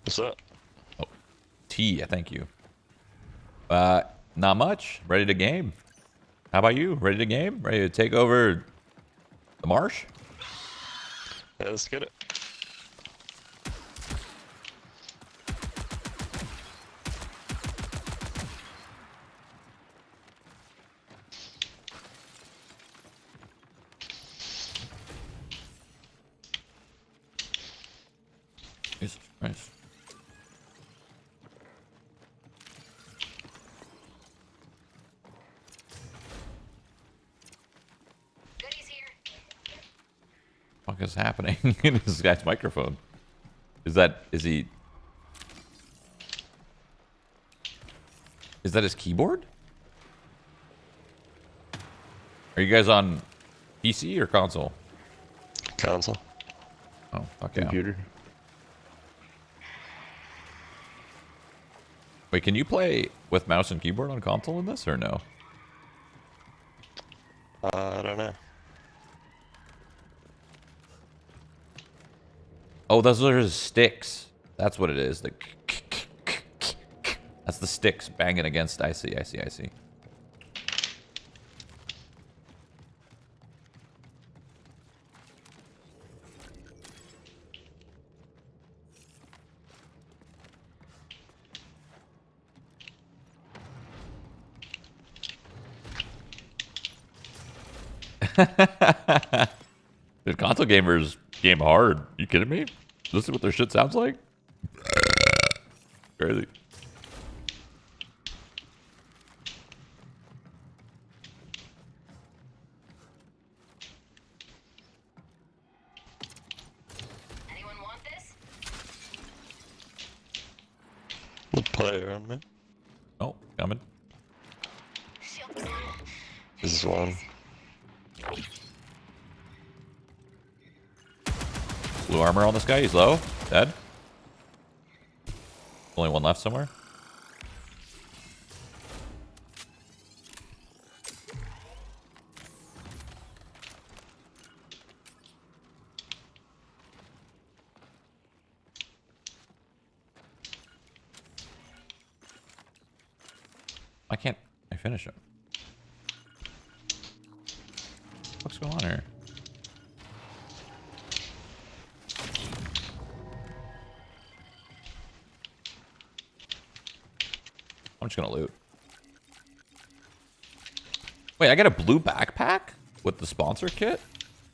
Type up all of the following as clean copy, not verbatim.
What's up? Oh, tea. Thank you. Not much. Ready to game. How about you? Ready to game? Ready to take over the marsh? Yeah, let's get it. Jesus Christ. Goodies here. What the fuck is happening in this guy's microphone? Is that his keyboard? Are you guys on PC or console? Console. Oh, fuck yeah. Computer. Wait, can you play with mouse and keyboard on console in this or no? I don't know. Oh, those are his sticks. That's what it is. That's the sticks banging against. I see. Dude, console gamers game hard. You kidding me? Listen to what their shit sounds like? Crazy. Anyone want this? The player on me. Oh, coming. Shield down. This is one. Blue armor on this guy. He's low. Dead. Only one left somewhere. Why can't I finish him? What's going on here? I'm just gonna loot. Wait, I got a blue backpack with the sponsor kit?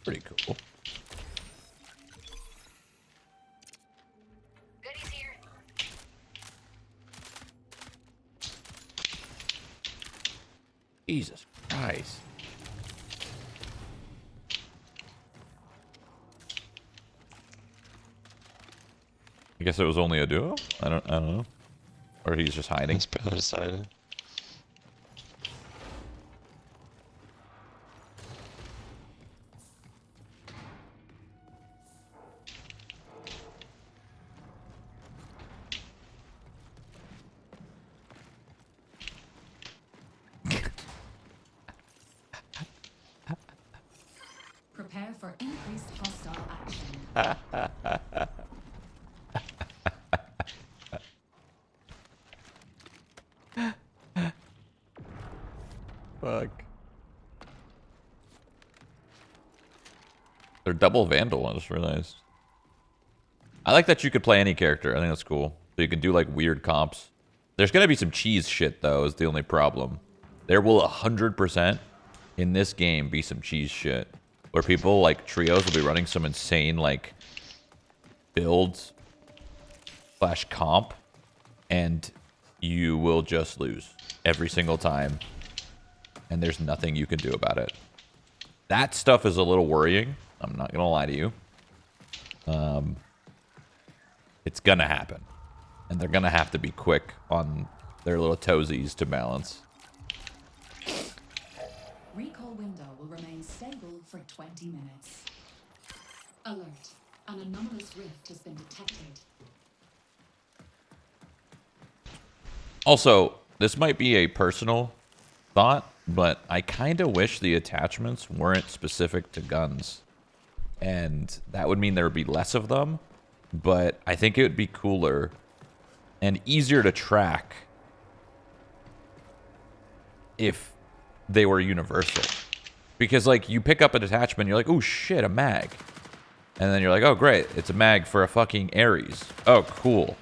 Pretty cool. Goodies here. Jesus Christ. I guess it was only a duo? I don't know. Or he's just hiding. It's probably decided. Prepare for increased hostile action. Fuck. They're double Vandal, I just realized. I like that you could play any character. I think that's cool. So you can do like weird comps. There's gonna be some cheese shit though, is the only problem. There will 100% in this game be some cheese shit. Where people like trios will be running some insane like builds / comp and you will just lose every single time. And there's nothing you can do about it. That stuff is a little worrying. I'm not gonna lie to you. It's gonna happen. And they're gonna have to be quick on their little toesies to balance. Recall window will remain stable for 20 minutes. Alert. An anomalous rift has been detected. Also, this might be a personal thought, but I kind of wish the attachments weren't specific to guns. And that would mean there would be less of them. but I think it would be cooler and easier to track if they were universal. Because, like, you pick up a detachment, you're like, oh shit, a mag. And then you're like, oh great, it's a mag for a fucking Ares. Oh, cool.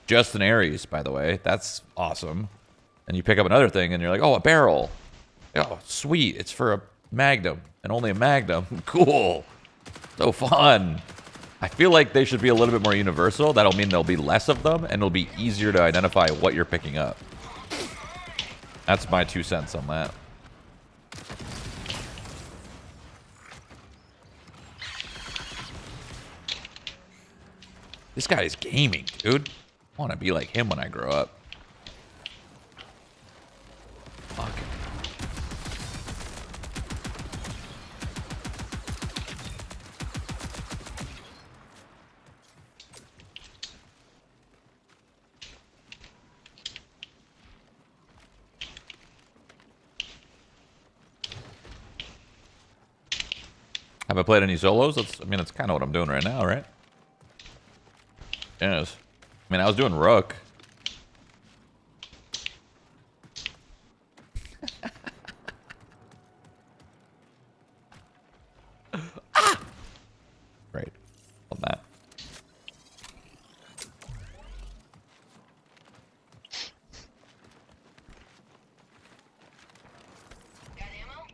Just an Ares, by the way. That's awesome. And you pick up another thing, and you're like, oh, a barrel. Oh, sweet, it's for a Magnum. And only a Magnum. Cool. So fun. I feel like they should be a little bit more universal. That'll mean there'll be less of them, and it'll be easier to identify what you're picking up. That's my 2 cents on that. This guy is gaming, dude. I want to be like him when I grow up. Fuck. Have I played any solos? I mean, that's kind of what I'm doing right now, right? Yes. I mean, I was doing Rook. Ah! Great. Love that. Got ammo?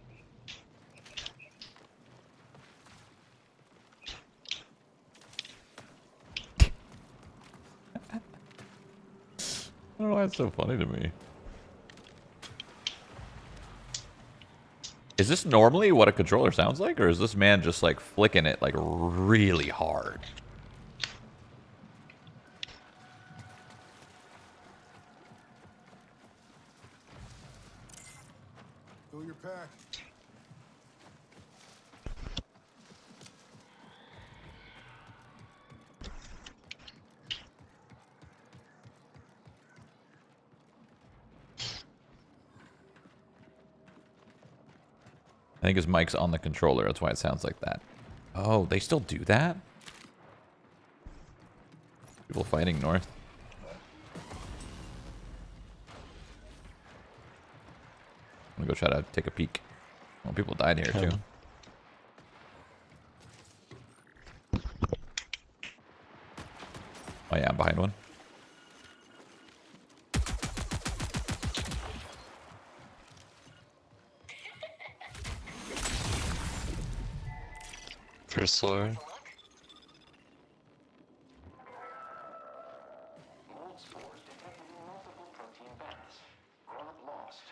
I don't know why it's so funny to me. Is this normally what a controller sounds like, or is this man just like flicking it like really hard? Fill your pack. I think his mic's on the controller. That's why it sounds like that. Oh, they still do that? People fighting north. I'm gonna go try to take a peek. Well, people died here too. Oh yeah, I'm behind one. First floor. Mold spores detected in multiple protein banks. Crop lost.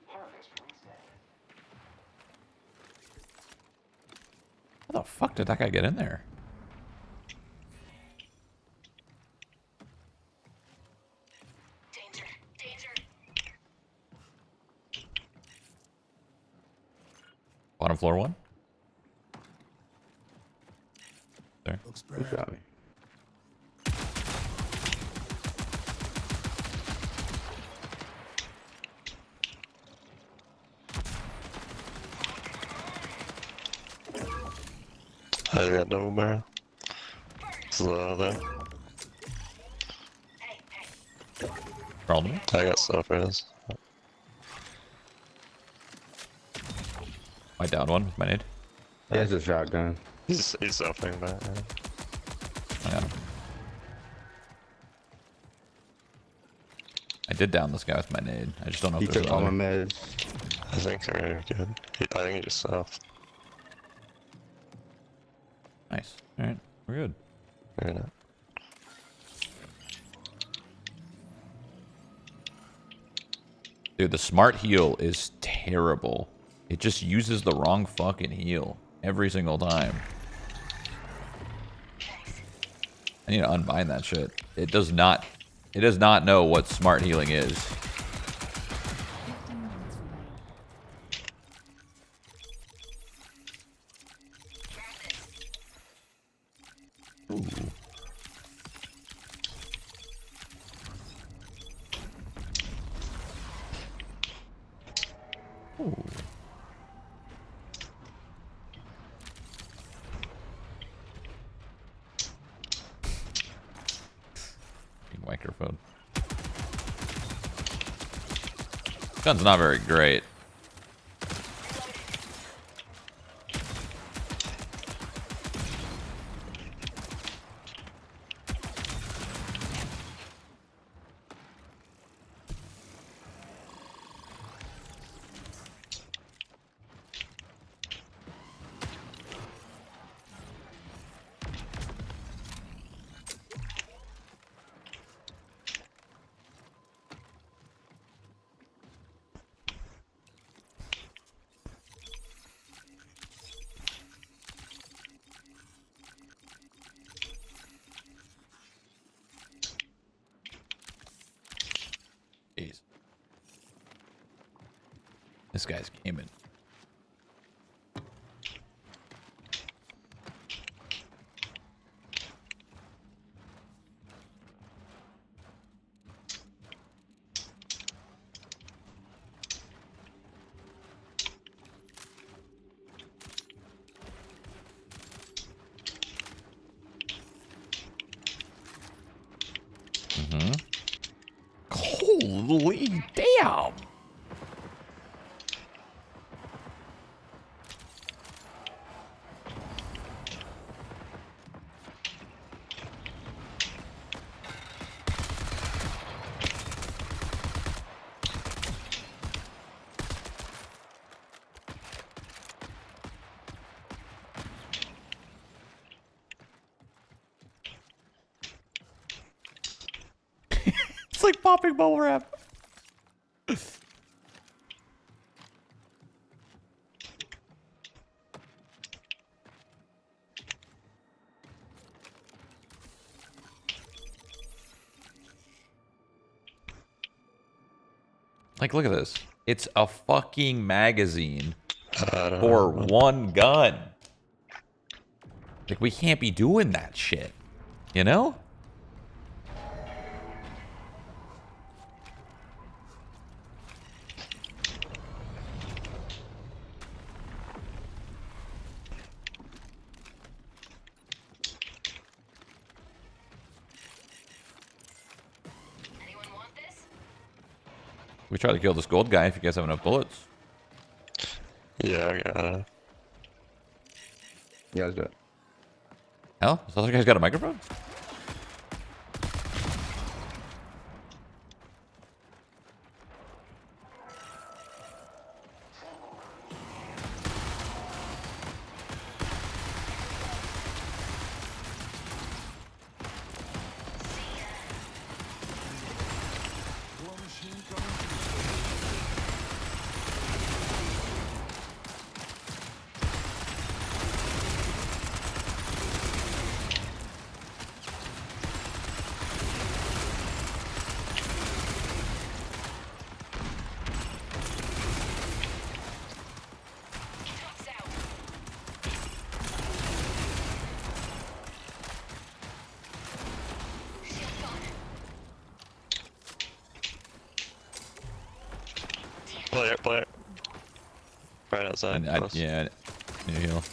Harvest reset. How the fuck did that guy get in there? Danger, danger. Bottom floor one? There. Looks Good bad. job. I got double barrel. It's low there. Hey, hey. Crawled me. I got self res. I downed one with my nade. He has a shotgun. He's selfing back. Yeah. I got him. I did down this guy with my nade. I just don't know He if there's took all my another. meds. I think they're good. I think he just self. Nice. Alright, we're good. Maybe not. Dude, the smart heal is terrible. It just uses the wrong fucking heal every single time. I need to unbind that shit. It does not know what smart healing is. 15 minutes remain. Ooh. Ooh. microphone. Gun's not very great. Jeez. This guy's gaming. Holy damn! It's like popping bubble wrap. Like, look at this. It's a fucking magazine for one gun. Like, we can't be doing that shit. You know? Anyone want this? We try to kill this gold guy if you guys have enough bullets. Yeah, I got it. You guys do it. Hell, this other guy's got a microphone? War machine coming. Trucks out. Shield gone. Player. Right outside. Close. Yeah, I need to heal.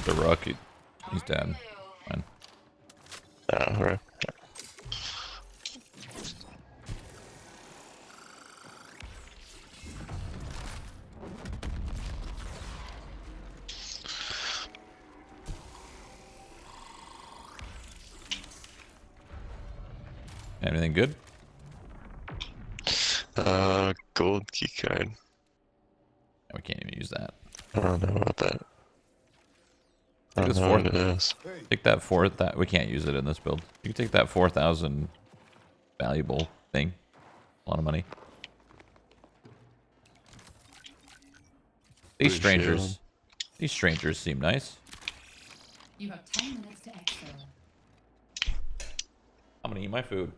The Rook, he's dead. Fine. Right. Anything good? Gold key card. We can't even use that. I don't know about that. I Take don't this know fourth. what it is. Hey, Take that fourth. That we can't use it in this build. You can take that 4,000 valuable thing. A lot of money. These Blue strangers. shield. These strangers seem nice. You have 10 minutes to exfil. I'm gonna eat my food.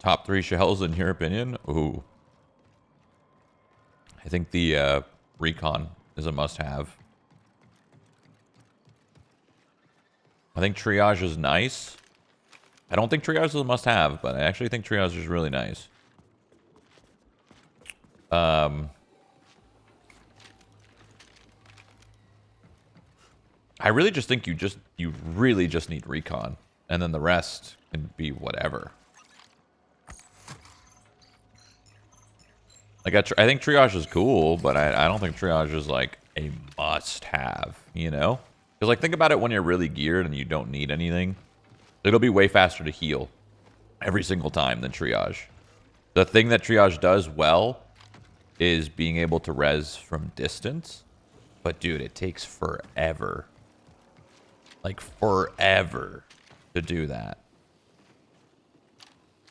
Top 3 shells in your opinion? Ooh. I think the recon is a must-have. I think triage is nice. I don't think triage is a must-have, but I actually think triage is really nice. I really just think you really just need recon, and then the rest can be whatever. Like I think triage is cool, but I don't think triage is like a must-have, you know? Because like think about it when you're really geared and you don't need anything. It'll be way faster to heal every single time than triage. The thing that triage does well is being able to res from distance. But dude, it takes forever. Like forever to do that.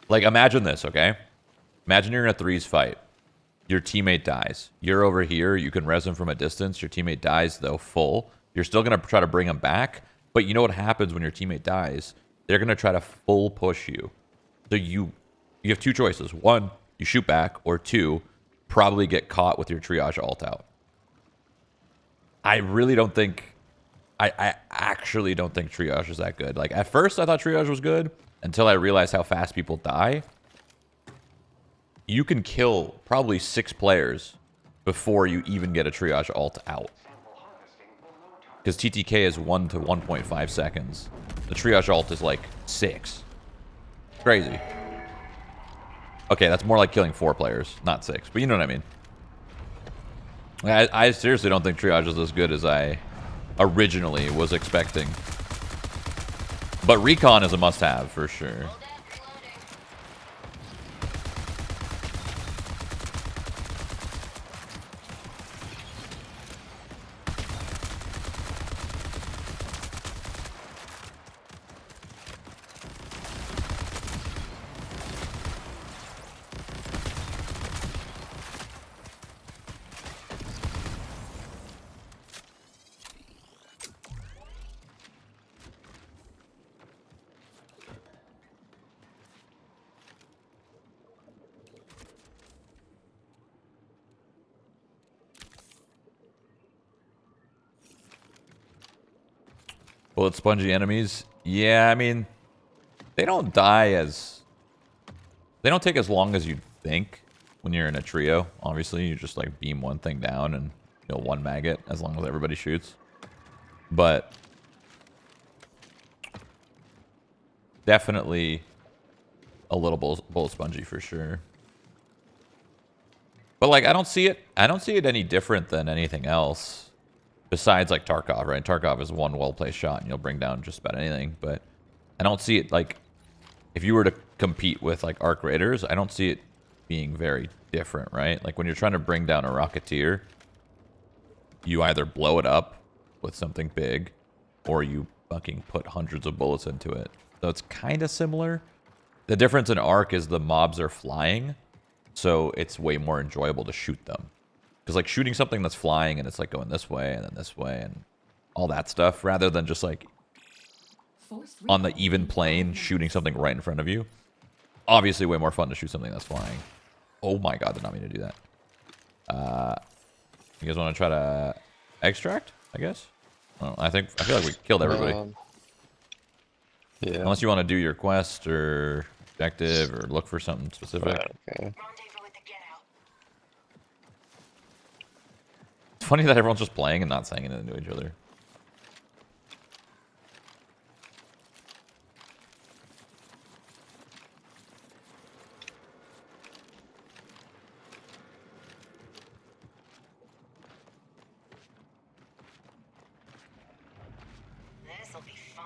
Like imagine this, okay? Imagine you're in a threes fight. Your teammate dies. You're over here. You can res him from a distance. Your teammate dies, though, full. You're still going to try to bring him back. But you know what happens when your teammate dies? They're going to try to full push you. So you have two choices. One, you shoot back. Or two, probably get caught with your triage ult out. I really don't think... I actually don't think triage is that good. Like, at first, I thought triage was good. Until I realized how fast people die. You can kill probably 6 players before you even get a triage ult out. Because TTK is 1 to 1.5 seconds. The triage ult is like 6. Crazy. Okay, that's more like killing 4 players, not 6. But you know what I mean. I seriously don't think triage is as good as I originally was expecting. But recon is a must-have for sure. Bullet spongy enemies? Yeah, I mean, they don't die as... They don't take as long as you'd think when you're in a trio. Obviously, you just like beam one thing down and you'll one mag it as long as everybody shoots. But... definitely a little bullet spongy for sure. But like, I don't see it any different than anything else. Besides, like, Tarkov, right? Tarkov is one well-placed shot, and you'll bring down just about anything. But I don't see it, like... If you were to compete with, like, Arc Raiders, I don't see it being very different, right? Like, when you're trying to bring down a Rocketeer, you either blow it up with something big, or you fucking put hundreds of bullets into it. So it's kind of similar. The difference in Arc is the mobs are flying, so it's way more enjoyable to shoot them. Because, like, shooting something that's flying and it's, like, going this way and then this way and all that stuff, rather than just, like, on the even plane shooting something right in front of you. Obviously way more fun to shoot something that's flying. Oh my god, did not mean to do that. You guys want to try to extract, I guess? Well, I feel like we killed everybody. Yeah. Unless you want to do your quest or objective or look for something specific. Right, okay. Rendezvous at the get out. It's funny that everyone's just playing and not saying anything to each other. This'll be fun.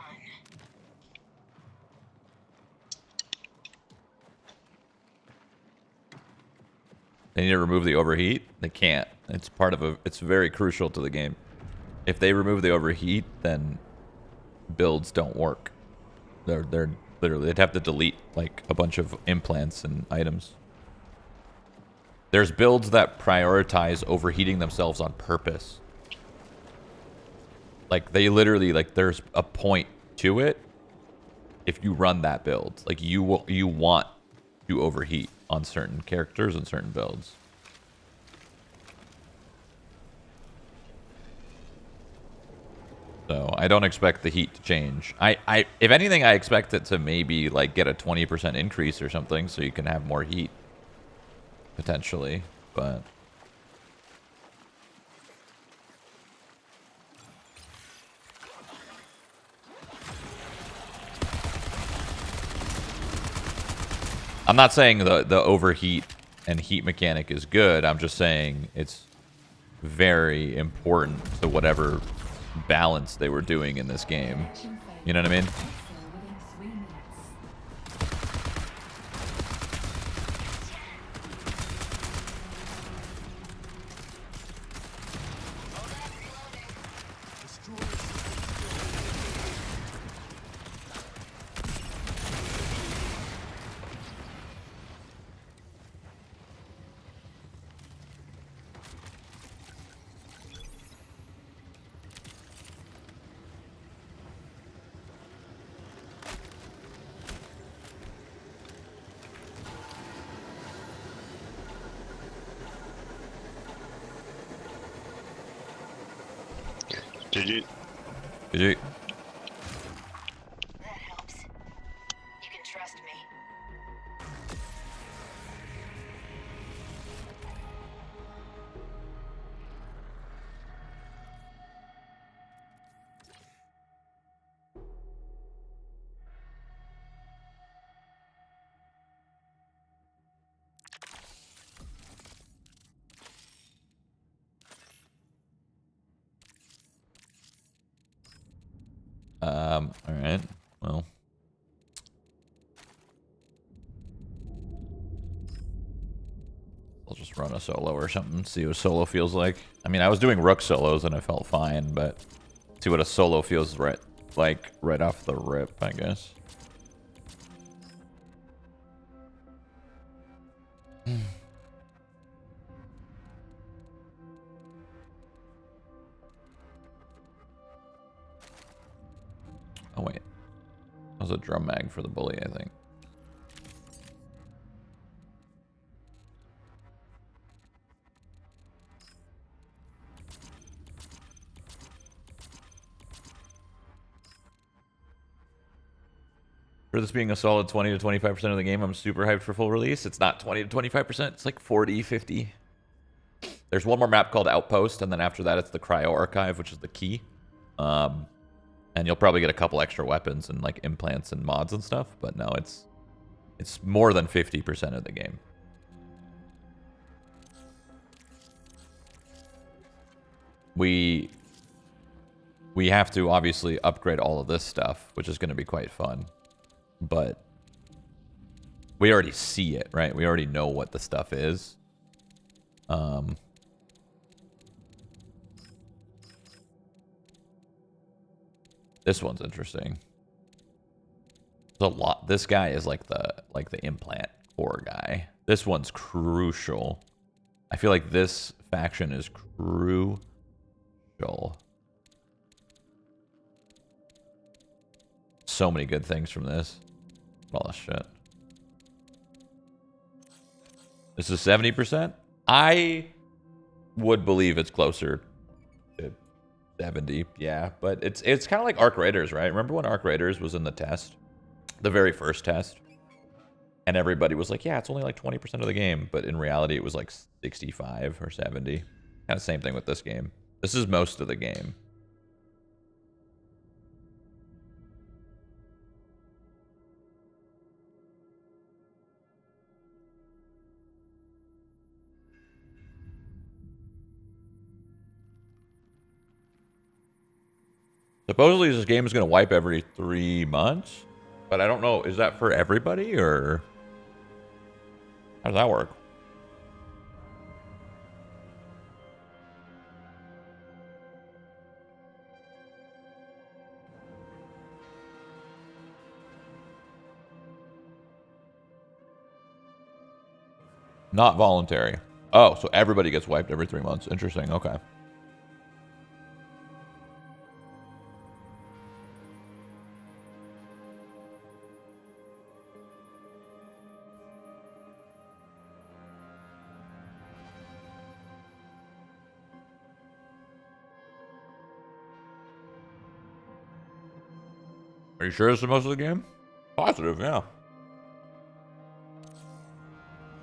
They need to remove the overheat. They can't. It's part of a... It's very crucial to the game. If they remove the overheat, then builds don't work. They're literally... They'd have to delete, like, a bunch of implants and items. There's builds that prioritize overheating themselves on purpose. Like, they literally... Like, there's a point to it if you run that build. Like, you want to overheat on certain characters and certain builds. So I don't expect the heat to change. If anything, I expect it to maybe like get a 20% increase or something, so you can have more heat potentially. But I'm not saying the overheat and heat mechanic is good. I'm just saying it's very important to whatever balance they were doing in this game. You know what I mean? GG. GG. That helps. You can trust me. All right. Well. I'll just run a solo or something, see what solo feels like. I mean, I was doing rook solos and I felt fine, but see what a solo feels right off the rip, I guess. Oh wait. That was a drum mag for the bully, I think. For this being a solid 20 to 25% of the game, I'm super hyped for full release. It's not 20 to 25%, it's like 40, 50. There's one more map called Outpost, and then after that it's the Cryo Archive, which is the key. And you'll probably get a couple extra weapons and like implants and mods and stuff, but no, it's more than 50% of the game. We have to obviously upgrade all of this stuff, which is going to be quite fun. But we already see it, right? We already know what the stuff is. This one's interesting. There's a lot. This guy is like the implant core guy. This one's crucial. I feel like this faction is crucial. So many good things from this. All this shit. This is 70%. I would believe it's closer to 70. Yeah, but it's kind of like Arc Raiders, right? Remember when Arc Raiders was in the test? The very first test? And everybody was like, yeah, it's only like 20% of the game. But in reality, it was like 65 or 70. Kind of same thing with this game. This is most of the game. Supposedly this game is going to wipe every 3 months, but I don't know. Is that for everybody or how does that work? Not voluntary. Oh, so everybody gets wiped every 3 months. Interesting. Okay. Are you sure it's the most of the game? Positive, yeah.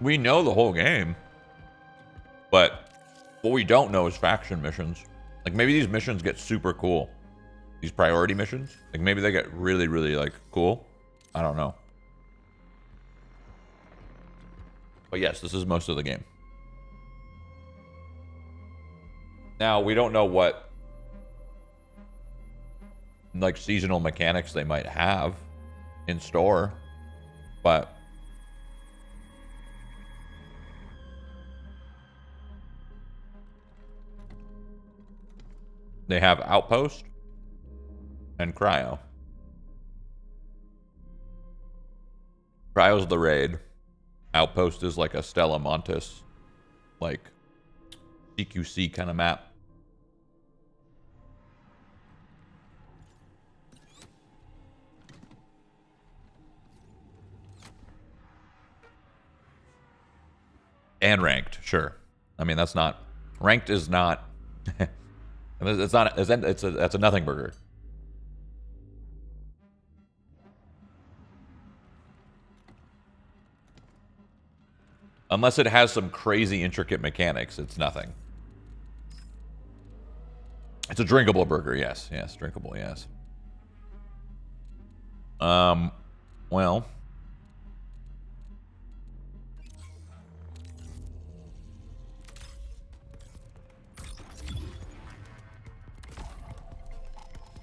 We know the whole game. But what we don't know is faction missions. Like, maybe these missions get super cool. These priority missions. Like, maybe they get really, really, like, cool. I don't know. But yes, this is most of the game. Now, we don't know what, like, seasonal mechanics they might have in store. But they have Outpost and Cryo. Cryo's the raid. Outpost is like a Stella Montis, like CQC kind of map. And ranked, sure. I mean, that's not ranked. Is not. It's not. That's a nothing burger. Unless it has some crazy intricate mechanics, it's nothing. It's a drinkable burger, yes. Yes, drinkable, yes. Well.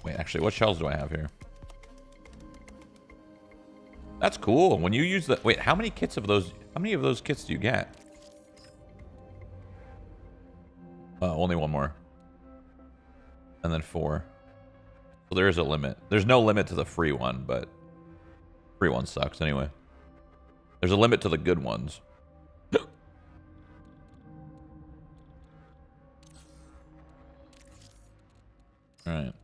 Wait, actually, what shells do I have here? That's cool. When you use the... Wait, how many kits of those... How many of those kits do you get? Only one more. And then 4. So there is a limit. There's no limit to the free one, but... Free one sucks anyway. There's a limit to the good ones. Alright.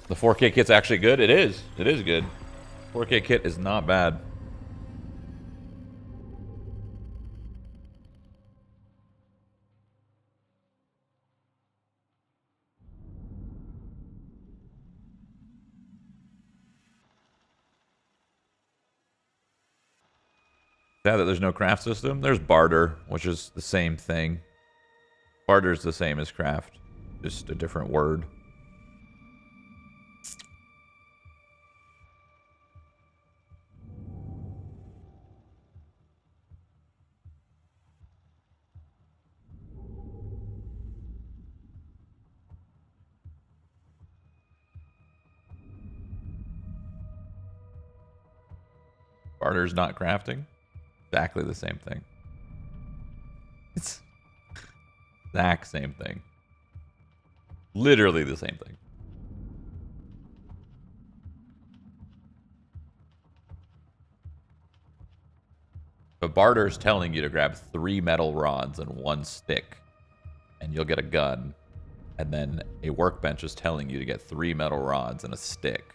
The 4K kit's actually good? It is. It is good. 4K kit is not bad. Sad that there's no craft system. There's barter, which is the same thing. Barter is the same as craft, just a different word. Barter's not crafting. Exactly the same thing. It's exact same thing. Literally the same thing. But barter is telling you to grab 3 metal rods and 1 stick, and you'll get a gun. And then a workbench is telling you to get 3 metal rods and a stick.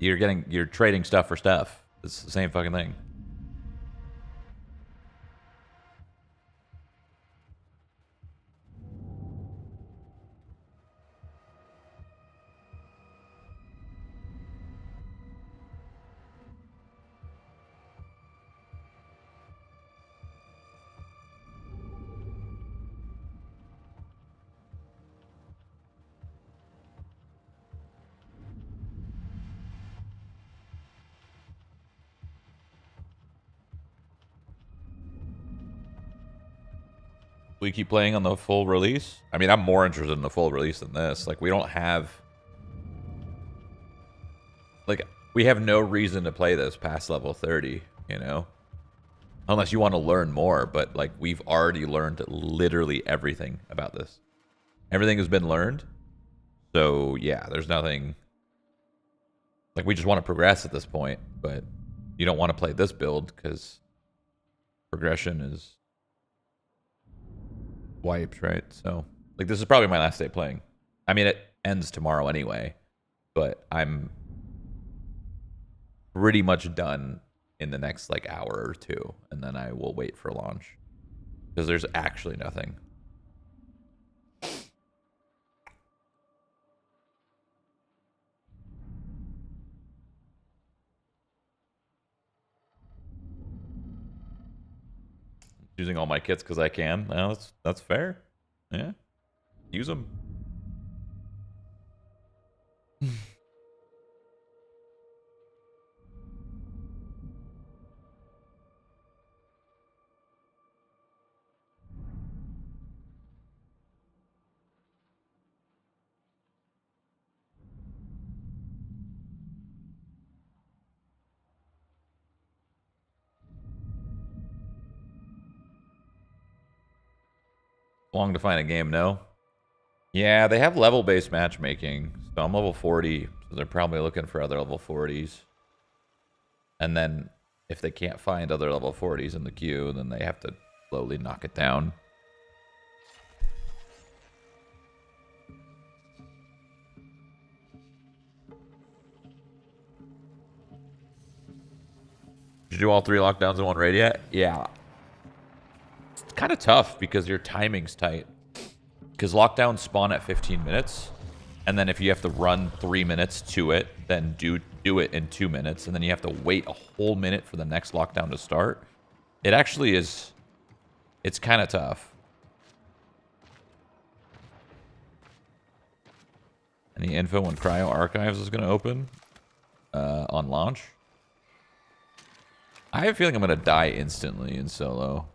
You're trading stuff for stuff. It's the same fucking thing. We keep playing on the full release. I mean, I'm more interested in the full release than this. Like, we don't have... Like, we have no reason to play this past level 30, you know? Unless you want to learn more, but, like, we've already learned literally everything about this. Everything has been learned. So, yeah, there's nothing... Like, we just want to progress at this point, but you don't want to play this build, because progression is... wiped, right? So, like, this is probably my last day playing. I mean, ends tomorrow anyway. But I'm pretty much done in the next like hour or two, and then I will wait for launch because there's actually nothing. Using all my kits because I can. Well, that's fair. Yeah, use them. Long to find a game, no? Yeah, they have level-based matchmaking. So I'm level 40, so they're probably looking for other level 40s. And then if they can't find other level 40s in the queue, then they have to slowly knock it down. Did you do all 3 lockdowns in one raid yet? Yeah. It's kind of tough because your timing's tight. Because lockdowns spawn at 15 minutes. And then if you have to run 3 minutes to it, then do it in 2 minutes. And then you have to wait a whole minute for the next lockdown to start. It actually is... It's kind of tough. Any info when Cryo Archives is going to open? On launch? I have a feeling I'm going to die instantly in solo.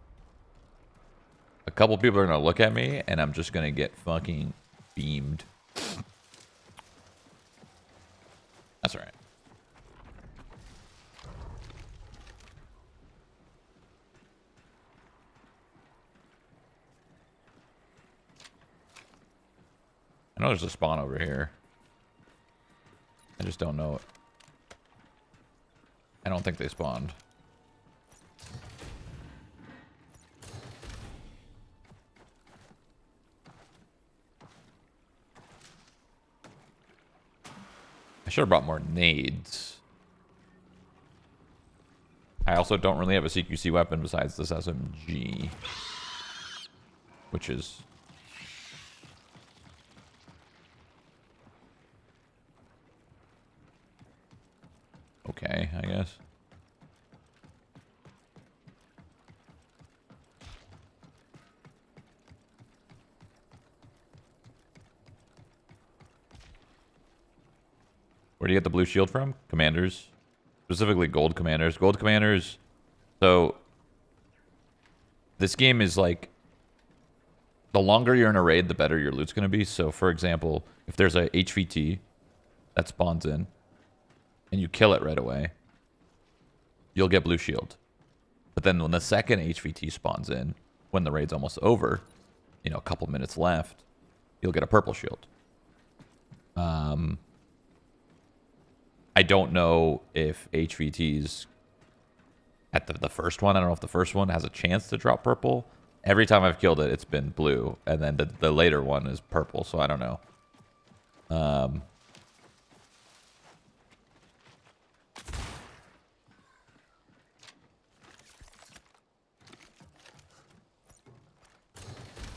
A couple people are going to look at me, and I'm just going to get fucking beamed. That's alright. I know there's a spawn over here. I just don't know it. I don't think they spawned. I should have brought more nades. I also don't really have a CQC weapon besides this SMG. Which is... okay, I guess. Where do you get the blue shield from? Commanders. Specifically gold commanders. Gold commanders. So, this game is like, the longer you're in a raid, the better your loot's going to be. So, for example, if there's a HVT that spawns in, and you kill it right away, you'll get blue shield. But then when the second HVT spawns in, when the raid's almost over, you know, a couple minutes left, you'll get a purple shield. I don't know if HVTs at the first one, I don't know if the first one has a chance to drop purple. Every time I've killed it, it's been blue. And then the later one is purple, so I don't know.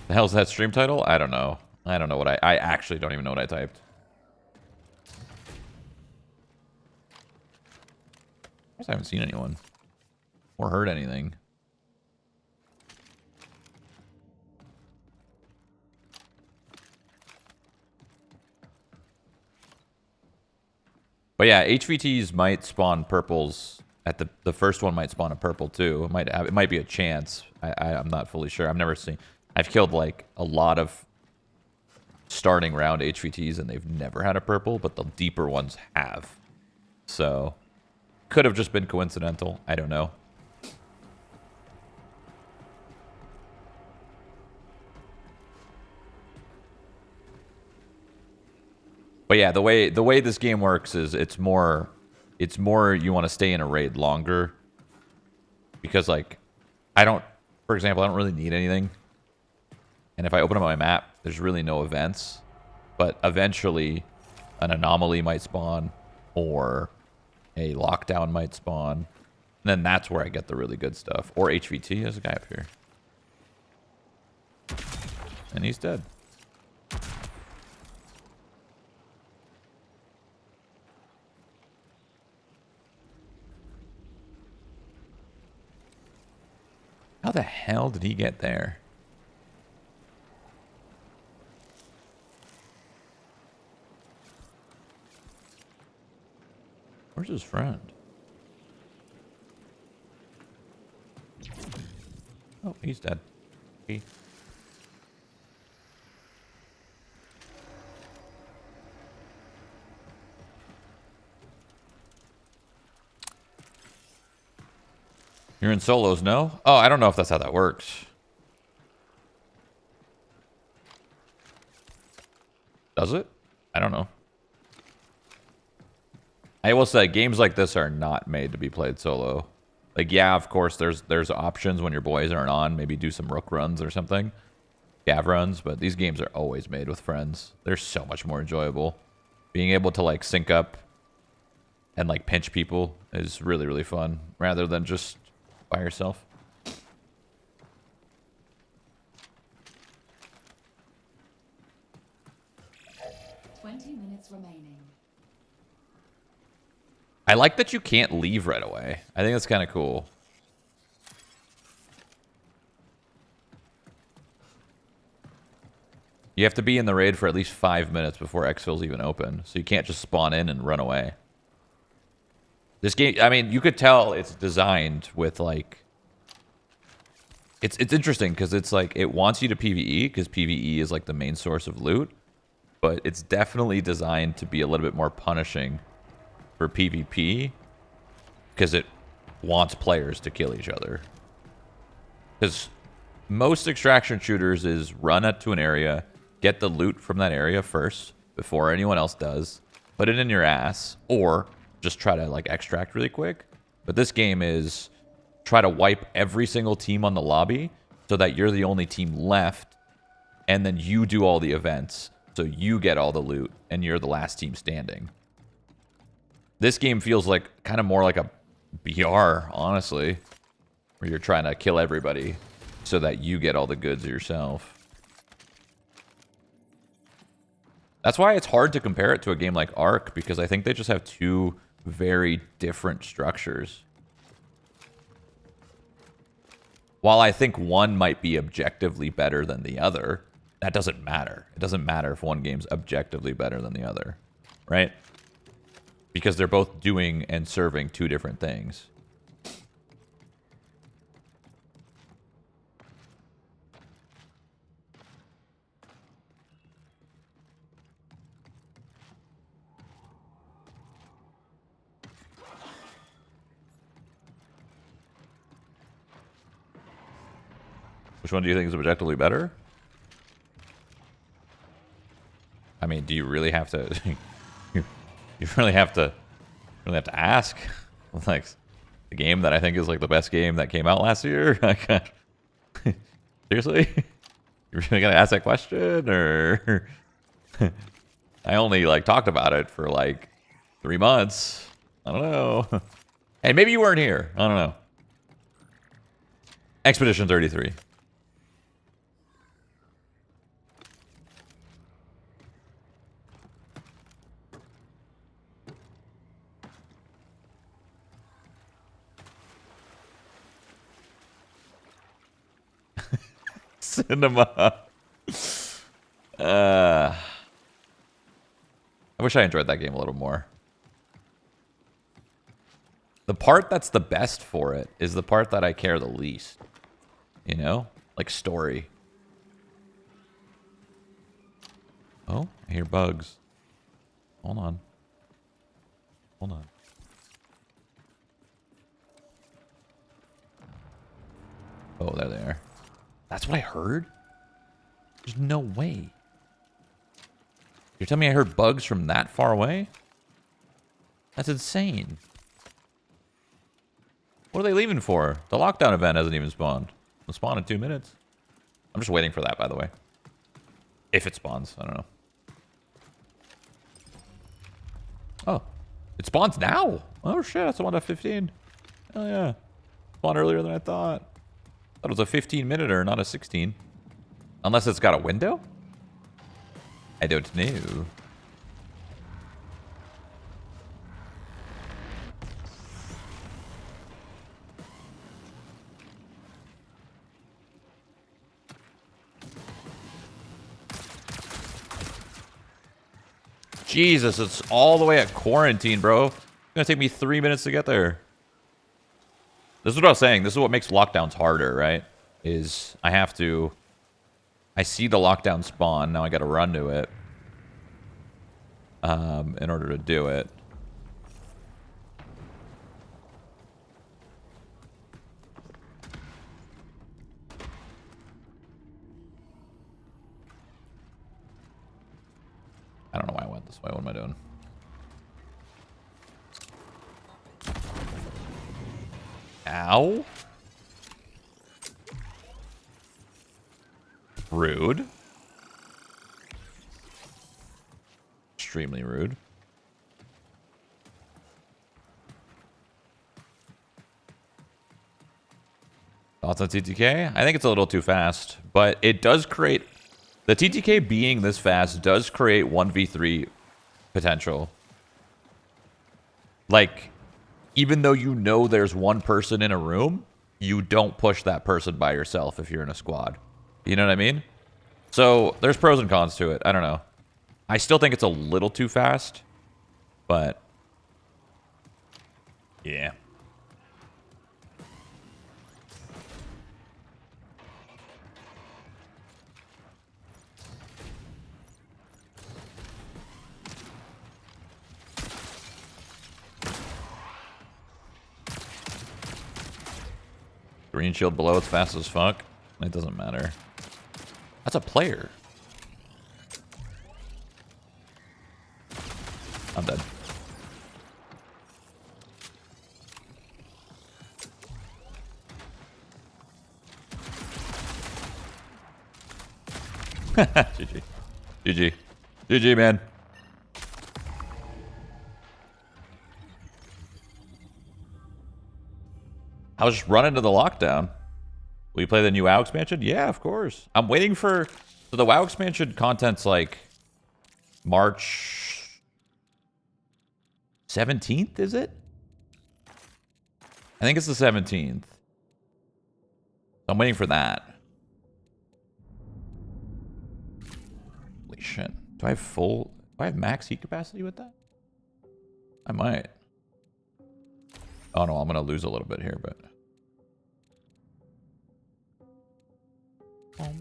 The hell's that stream title? I don't know. I don't know what I actually don't even know what I typed. I guess I haven't seen anyone. Or heard anything. But yeah, HVTs might spawn purples. At the first one might spawn a purple too. It might be a chance. I'm not fully sure. I've never seen. I've killed like a lot of starting round HVTs and they've never had a purple, but the deeper ones have. So could have just been coincidental. I don't know. But yeah, the way this game works is it's more you want to stay in a raid longer. Because like for example, I don't really need anything. And if I open up my map, there's really no events. But eventually, an anomaly might spawn, or a lockdown might spawn. And then that's where I get the really good stuff. Or HVT. There's a guy up here. And he's dead. How the hell did he get there? Where's his friend? Oh, he's dead. He. You're in solos, no? Oh, I don't know if that's how that works. Does it? I don't know. I will say, games like this are not made to be played solo. Like, yeah, of course, there's options when your boys aren't on. Maybe do some rook runs or something. Gav runs, but these games are always made with friends. They're so much more enjoyable. Being able to, like, sync up and, like, pinch people is really, really fun. Rather than just by yourself. 20 minutes remaining. I like that you can't leave right away. I think that's kind of cool. You have to be in the raid for at least 5 minutes before exfil's even open. So you can't just spawn in and run away. This game, I mean, you could tell it's designed with, like... It's interesting because it's like, it wants you to PvE because PvE is like the main source of loot. But it's definitely designed to be a little bit more punishing for PvP because it wants players to kill each other. Because most extraction shooters is run up to an area, get the loot from that area first before anyone else does, put it in your ass, or just try to like extract really quick. But this game is try to wipe every single team on the lobby so that you're the only team left, and then you do all the events so you get all the loot and you're the last team standing. This game feels like kind of more like a BR, honestly, where you're trying to kill everybody so that you get all the goods yourself. That's why it's hard to compare it to a game like Ark, because I think they just have two very different structures. While I think one might be objectively better than the other, that doesn't matter. It doesn't matter if one game's objectively better than the other, right? Because they're both doing and serving two different things. Which one do you think is objectively better? I mean, do you really have to... You really have to ask. Like, the game that I think is like the best game that came out last year. Seriously, you're really gonna ask that question, or I only like talked about it for like 3 months. I don't know. Hey, maybe you weren't here. I don't know. Expedition 33. Cinema. I wish I enjoyed that game a little more. The part that's the best for it is the part that I care the least. You know? Like story. Oh, I hear bugs. Hold on. Hold on. Oh, there they are. That's what I heard? There's no way. You're telling me I heard bugs from that far away? That's insane. What are they leaving for? The lockdown event hasn't even spawned. It'll spawn in 2 minutes. I'm just waiting for that, by the way. If it spawns, I don't know. Oh, it spawns now. Oh shit, that's the one at 15. Oh yeah, spawned earlier than I thought. Thought it was a 15-minute or not a 16. Unless it's got a window? I don't know. Jesus, it's all the way at quarantine, bro. It's gonna take me 3 minutes to get there. This is what I was saying. This is what makes lockdowns harder, right? Is I see the lockdown spawn. Now I gotta run to it. In order to do it. I don't know why I went this way. What am I doing? Ow. Rude. Extremely rude. Thoughts on TTK? I think it's a little too fast, but it does create... The TTK being this fast does create 1v3 potential. Like, even though you know there's one person in a room, you don't push that person by yourself if you're in a squad. You know what I mean? So, there's pros and cons to it. I don't know. I still think it's a little too fast, but... yeah. Green shield below, it's fast as fuck. It doesn't matter. That's a player. I'm dead. GG. GG. GG, man. I was just running to the lockdown. Will you play the new WoW expansion? Yeah, of course. I'm waiting for... So the WoW expansion content's like... March... 17th, is it? I think it's the 17th. I'm waiting for that. Holy shit. Do I have full... Do I have max heat capacity with that? I might. Oh no, I'm gonna lose a little bit here, but... Oh,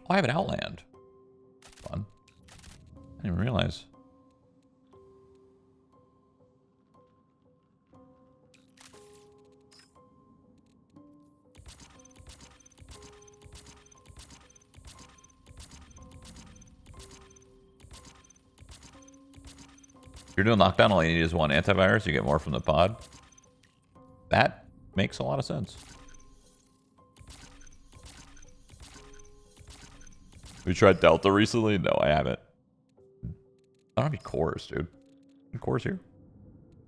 I have an Outland. Fun. I didn't even realize. If you're doing lockdown, all you need is one antivirus. You get more from the pod. That makes a lot of sense. Have you tried Delta recently? No, I haven't. I don't have any cores, dude. Any cores here?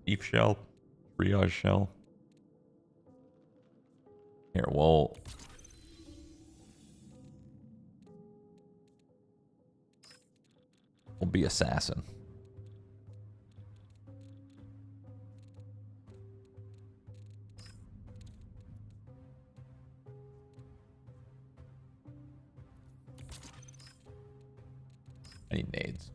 Beef shell. Brioche shell. Here, we'll be assassin. I need nades.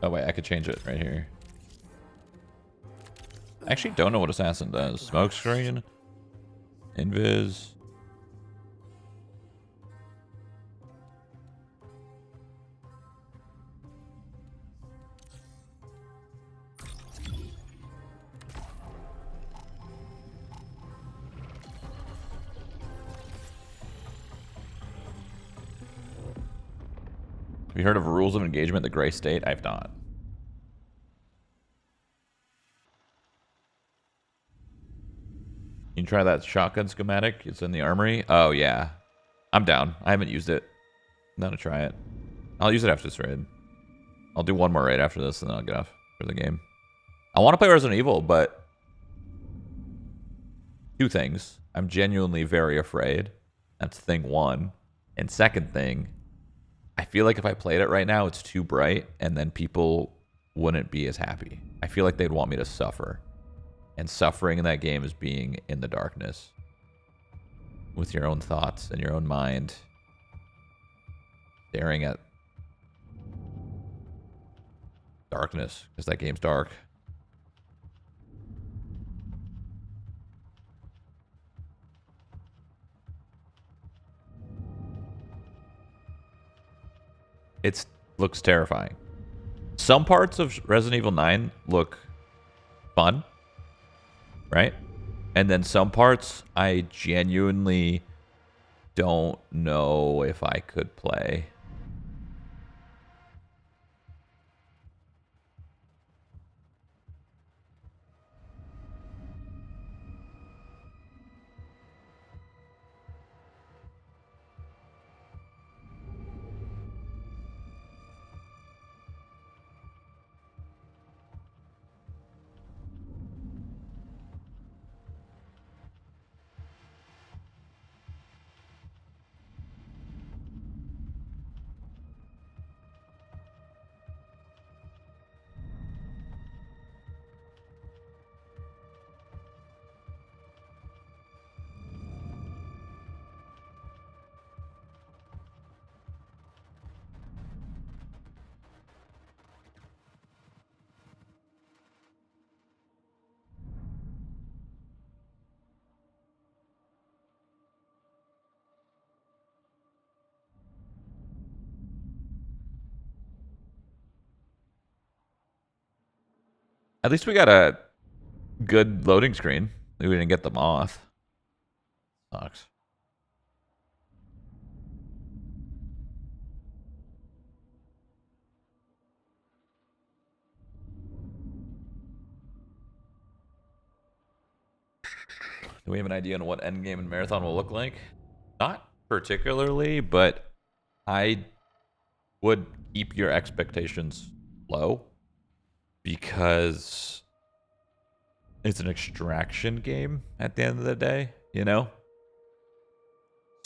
Oh wait, I could change it right here. I actually don't know what assassin does. Smoke screen, invis. Have you heard of rules of engagement, the gray state? I've not. You can try that shotgun schematic. It's in the armory. Oh, yeah. I'm down. I haven't used it. I'm down to try it. I'll use it after this raid. I'll do one more raid after this, and then I'll get off for the game. I want to play Resident Evil, but... two things. I'm genuinely very afraid. That's thing one. And second thing, I feel like if I played it right now, it's too bright, and then people wouldn't be as happy. I feel like they'd want me to suffer. And suffering in that game is being in the darkness. With your own thoughts and your own mind. Staring at darkness, because that game's dark. It looks terrifying. Some parts of Resident Evil 9 look fun, right? And then some parts I genuinely don't know if I could play. At least we got a good loading screen. We didn't get the moth. Sucks. Do we have an idea on what endgame and marathon will look like? Not particularly, but I would keep your expectations low because it's an extraction game at the end of the day, you know?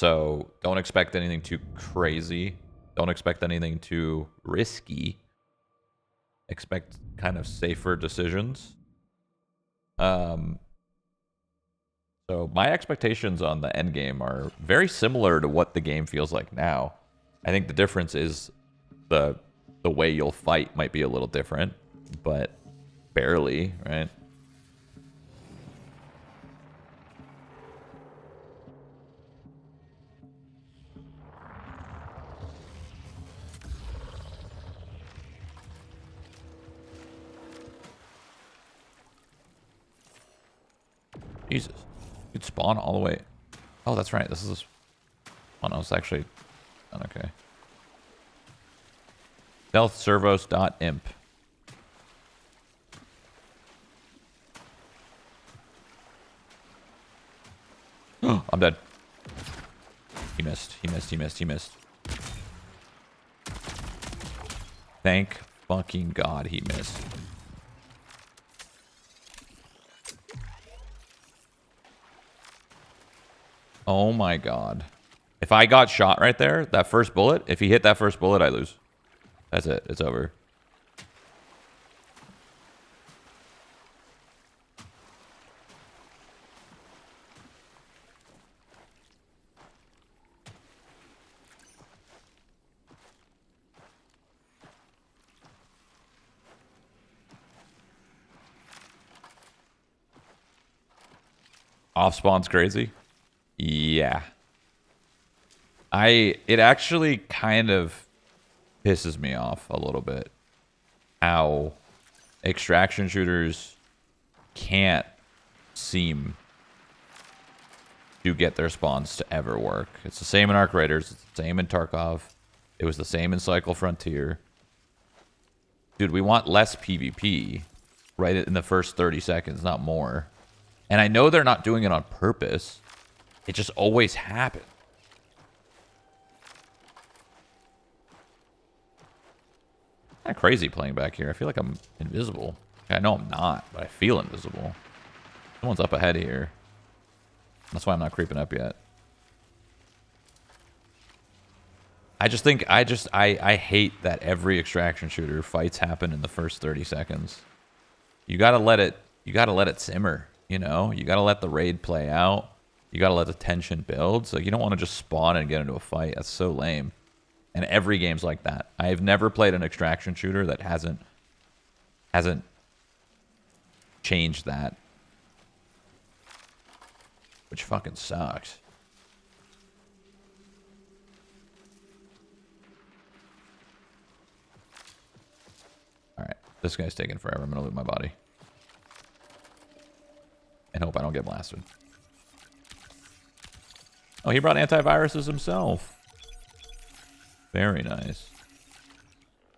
So don't expect anything too crazy. Don't expect anything too risky. Expect kind of safer decisions. So my expectations on the end game are very similar to what the game feels like now. I think the difference is the way you'll fight might be a little different, but barely, right? Jesus. You'd spawn all the way. Oh, that's right. This is... oh, no, it's actually... okay. Stealthservos.imp. I'm dead. He missed. He missed. He missed. He missed. Thank fucking God he missed. Oh my God. If I got shot right there, that first bullet, if he hit that first bullet, I lose. That's it. It's over. Off spawn's crazy. Yeah. It actually kind of pisses me off a little bit how extraction shooters can't seem to get their spawns to ever work. It's the same in Arc Raiders. It's the same in Tarkov. It was the same in Cycle Frontier. Dude, we want less PvP right in the first 30 seconds, not more. And I know they're not doing it on purpose. It just always happens. Kind of crazy playing back here. I feel like I'm invisible. I know I'm not, but I feel invisible. Someone's up ahead here. That's why I'm not creeping up yet. I just think, I hate that every extraction shooter fights happen in the first 30 seconds. You gotta let it simmer, you know? You gotta let the raid play out. You gotta let the tension build. So you don't want to just spawn and get into a fight. That's so lame. And every game's like that. I have never played an extraction shooter that hasn't changed that. Which fucking sucks. Alright, this guy's taking forever. I'm gonna loot my body. And hope I don't get blasted. Oh, he brought antiviruses himself. Very nice.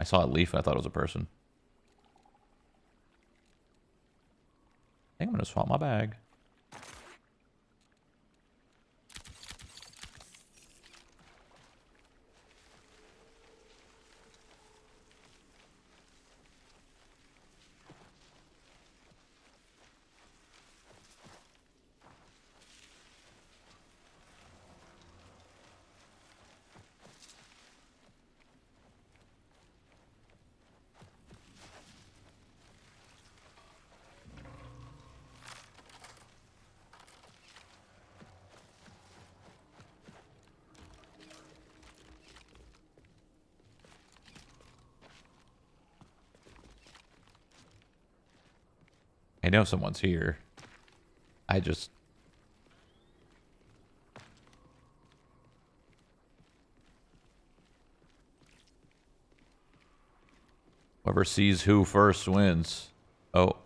I saw a leaf. I thought it was a person. I think I'm going to swap my bag. I know someone's here. I just... Whoever sees who first wins. Oh.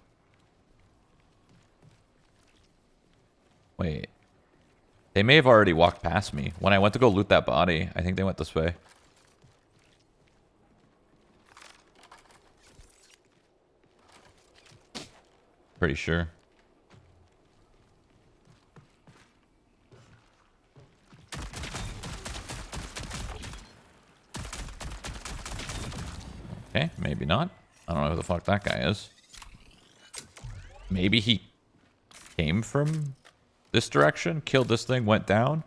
Wait. They may have already walked past me. When I went to go loot that body, I think they went this way. Pretty sure. Okay, maybe not. I don't know who the fuck that guy is. Maybe he came from this direction, killed this thing, went down.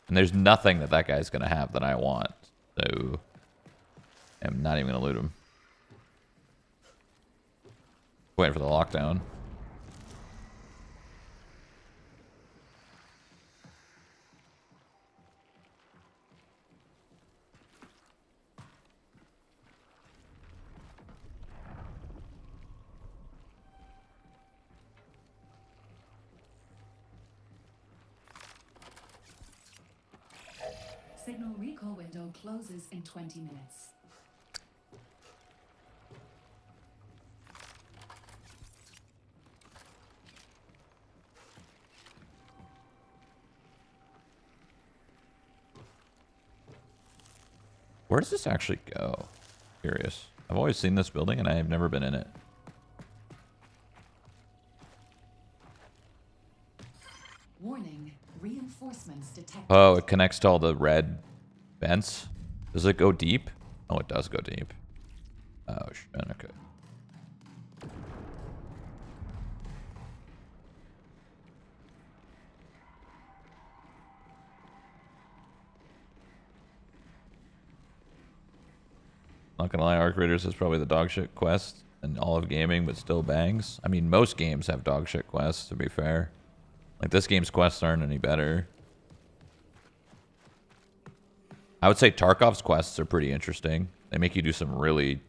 And there's nothing that guy's gonna have that I want. So I'm not even gonna loot him. Waiting for the lockdown. Signal recall window closes in 20 minutes. Where does this actually go? Curious. I've always seen this building and I have never been in it. Warning, reinforcements detected. Oh, it connects to all the red vents. Does it go deep? Oh, it does go deep. Oh, shit. Okay. Not gonna lie, Arc Raiders is probably the dog shit quest in all of gaming, but still bangs. I mean, most games have dog shit quests, to be fair. Like, this game's quests aren't any better. I would say Tarkov's quests are pretty interesting. They make you do some really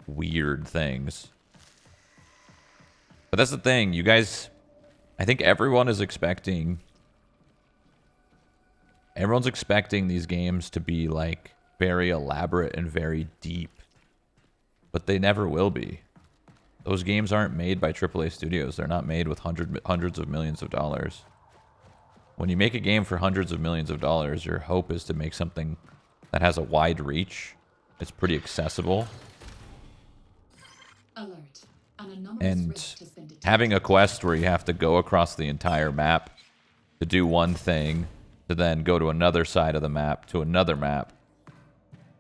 weird things. But that's the thing, you guys. I think everyone is expecting. Everyone's expecting these games to be like very elaborate and very deep, but they never will be. Those games aren't made by AAA studios. They're not made with hundreds of millions of dollars. When you make a game for hundreds of millions of dollars, your hope is to make something that has a wide reach. It's pretty accessible. Alert. An anomalous And rift has been detected. having a quest where you have to go across the entire map to do one thing, to then go to another side of the map, to another map,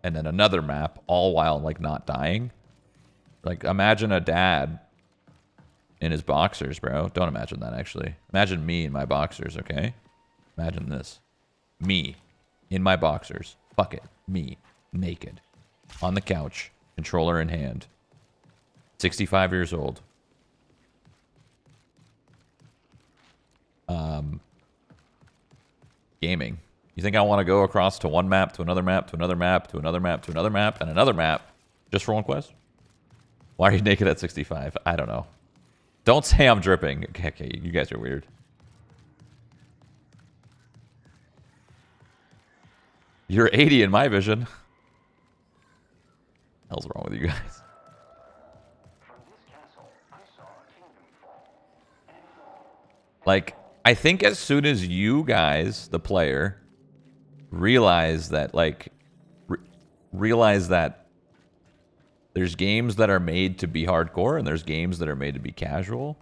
and then another map, all while like not dying. Like, imagine a dad in his boxers, bro. Don't imagine that, actually. Imagine me in my boxers, okay? Imagine this. Me in my boxers. Fuck it. Me. Naked. On the couch. Controller in hand. 65 years old. Gaming. You think I want to go across to one map, to another map, to another map, to another map, to another map, and another map, just for one quest? Why are you naked at 65? I don't know. Don't say I'm dripping. Okay, you guys are weird. You're 80 in my vision. Hell's wrong with you guys? From this castle, I saw a kingdom fall. And fall. Like, I think as soon as you guys, the player, realize that, like, realize that there's games that are made to be hardcore and there's games that are made to be casual,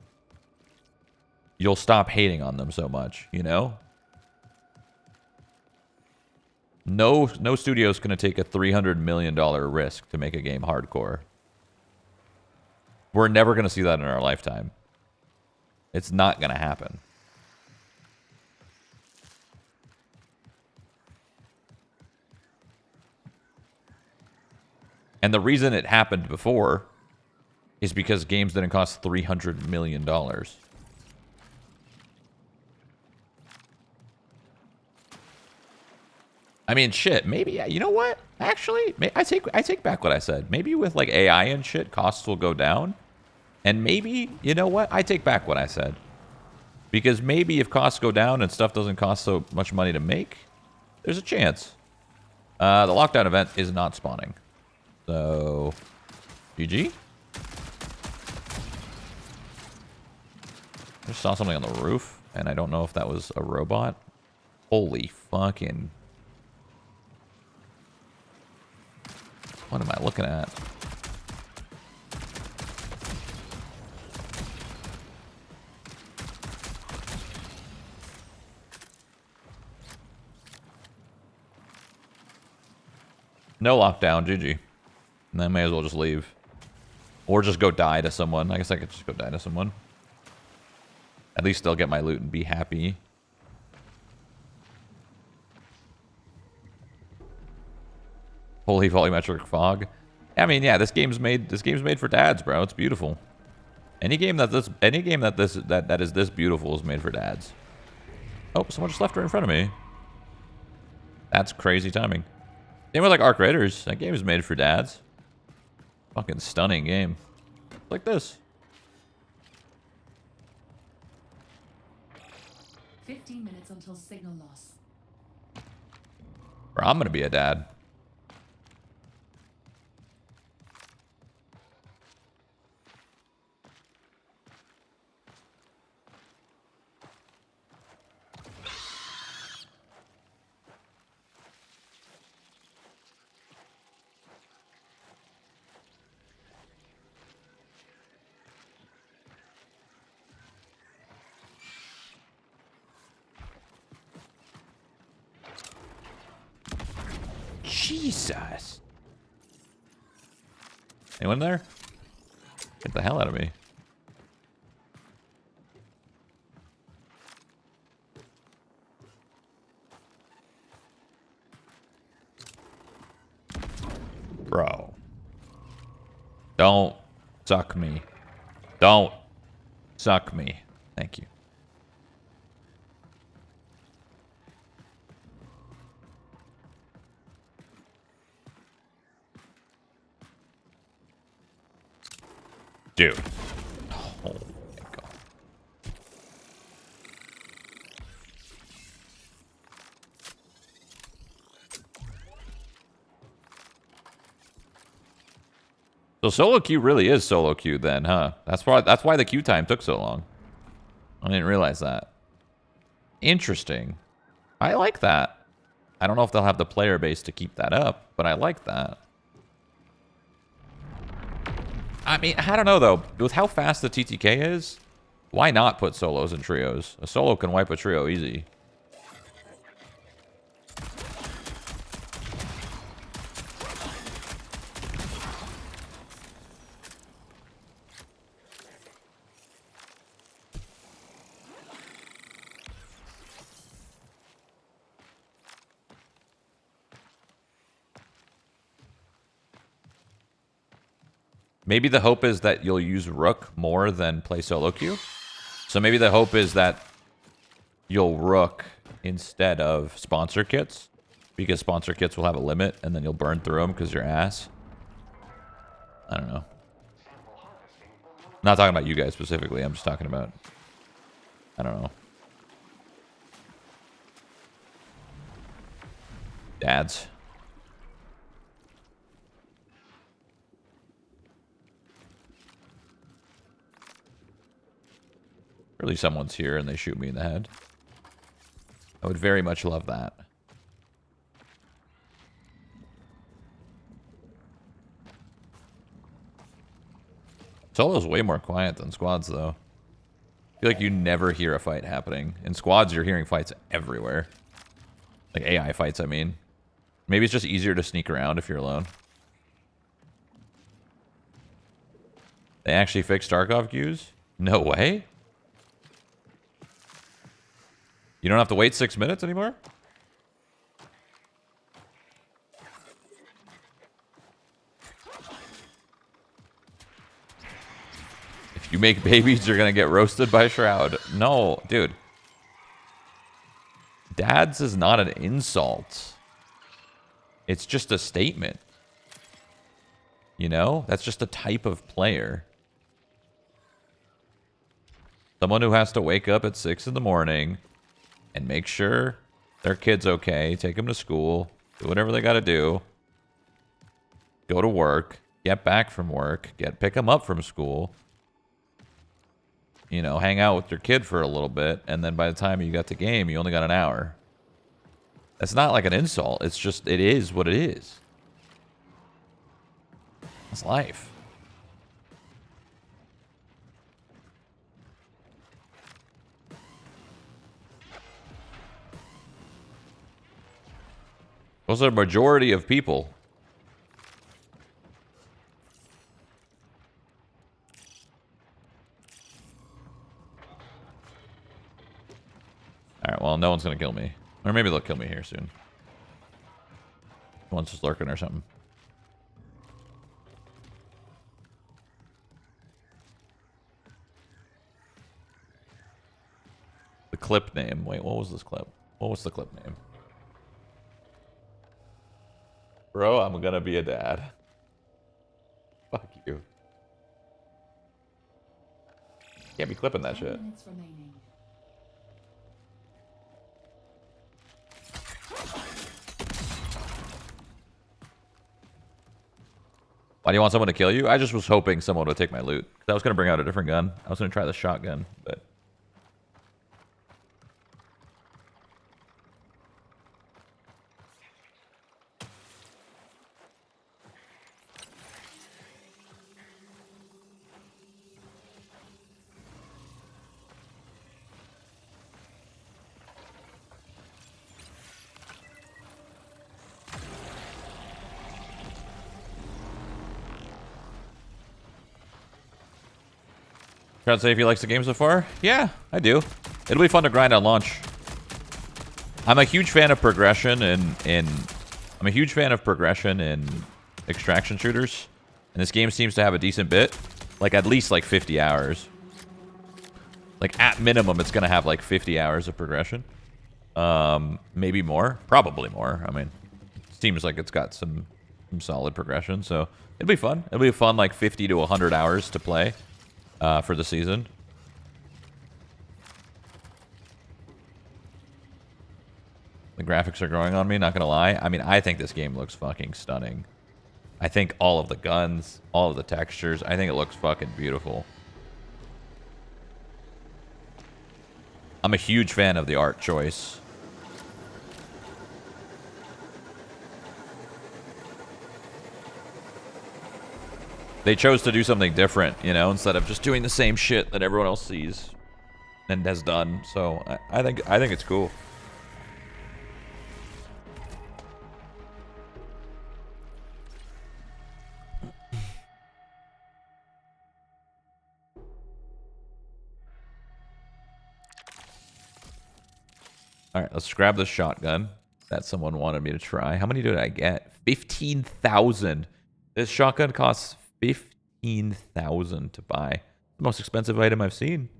you'll stop hating on them so much, you know? No studio's going to take a $300 million risk to make a game hardcore. We're never going to see that in our lifetime. It's not going to happen. And the reason it happened before is because games didn't cost $300 million. I mean, shit, maybe, you know what? Actually, I take back what I said. Maybe with like AI and shit, costs will go down. And maybe, you know what? I take back what I said. Because maybe if costs go down and stuff doesn't cost so much money to make, there's a chance. The lockdown event is not spawning. So, GG. I just saw something on the roof, and I don't know if that was a robot. Holy fucking... What am I looking at? No lockdown, GG. And I may as well just leave. Or just go die to someone. I guess I could just go die to someone. At least they'll get my loot and be happy. Holy volumetric fog. I mean, yeah, this game's made for dads, bro. It's beautiful. Any game that is this beautiful is made for dads. Oh, someone just left right in front of me. That's crazy timing. Same with like Arc Raiders. That game is made for dads. Fucking stunning game. Like this. 15 minutes until signal loss. Or I'm gonna be a dad. Jesus. Anyone there? Get the hell out of me. Bro. Don't suck me. Don't suck me. Thank you. Dude. Oh my So solo queue really is solo queue then, huh? That's why the queue time took so long. I didn't realize that. Interesting. I like that. I don't know if they'll have the player base to keep that up, but I like that. I mean, I don't know though. With how fast the TTK is, why not put solos and trios? A solo can wipe a trio easy. Maybe the hope is that you'll use Rook more than play solo queue. So maybe the hope is that you'll Rook instead of sponsor kits. Because sponsor kits will have a limit and then you'll burn through them because you're ass. I don't know. Not talking about you guys specifically. I'm just talking about... I don't know. Dads. Really, someone's here and they shoot me in the head. I would very much love that. Solo's way more quiet than squads, though. I feel like you never hear a fight happening. In squads, you're hearing fights everywhere. Like AI fights, I mean. Maybe it's just easier to sneak around if you're alone. They actually fixed Tarkov queues? No way? You don't have to wait 6 minutes anymore? If you make babies, you're gonna get roasted by Shroud. No, dude. Dads is not an insult. It's just a statement. You know? That's just a type of player. Someone who has to wake up at 6 in the morning and make sure their kid's okay, take them to school, do whatever they gotta do, go to work, get back from work, pick them up from school, you know, hang out with your kid for a little bit, and then by the time you got the game, you only got an hour. That's not like an insult. It's just, it is what it is. It's life. Those are a majority of people. Alright, well, no one's gonna kill me. Or maybe they'll kill me here soon. One's just lurking or something. The clip name. Wait, what was this clip? What was the clip name? Bro, I'm gonna be a dad. Fuck you. Can't be clipping that shit. Why do you want someone to kill you? I just was hoping someone would take my loot. I was gonna bring out a different gun. I was gonna try the shotgun, but... Trying to say if he likes the game so far? Yeah, I do. It'll be fun to grind on launch. I'm a huge fan of progression in extraction shooters. And this game seems to have a decent bit. Like at least like 50 hours. Like at minimum it's gonna have like 50 hours of progression. Maybe more. Probably more. I mean, it seems like it's got some solid progression, so it'll be fun. It'll be fun like 50 to 100 hours to play. For the season. The graphics are growing on me, not gonna lie. I mean, I think this game looks fucking stunning. I think all of the guns, all of the textures, I think it looks fucking beautiful. I'm a huge fan of the art choice. They chose to do something different, you know, instead of just doing the same shit that everyone else sees and has done. So I think it's cool. All right, let's grab this shotgun that someone wanted me to try. How many did I get? 15,000. This shotgun costs 15,000 to buy. The most expensive item I've seen.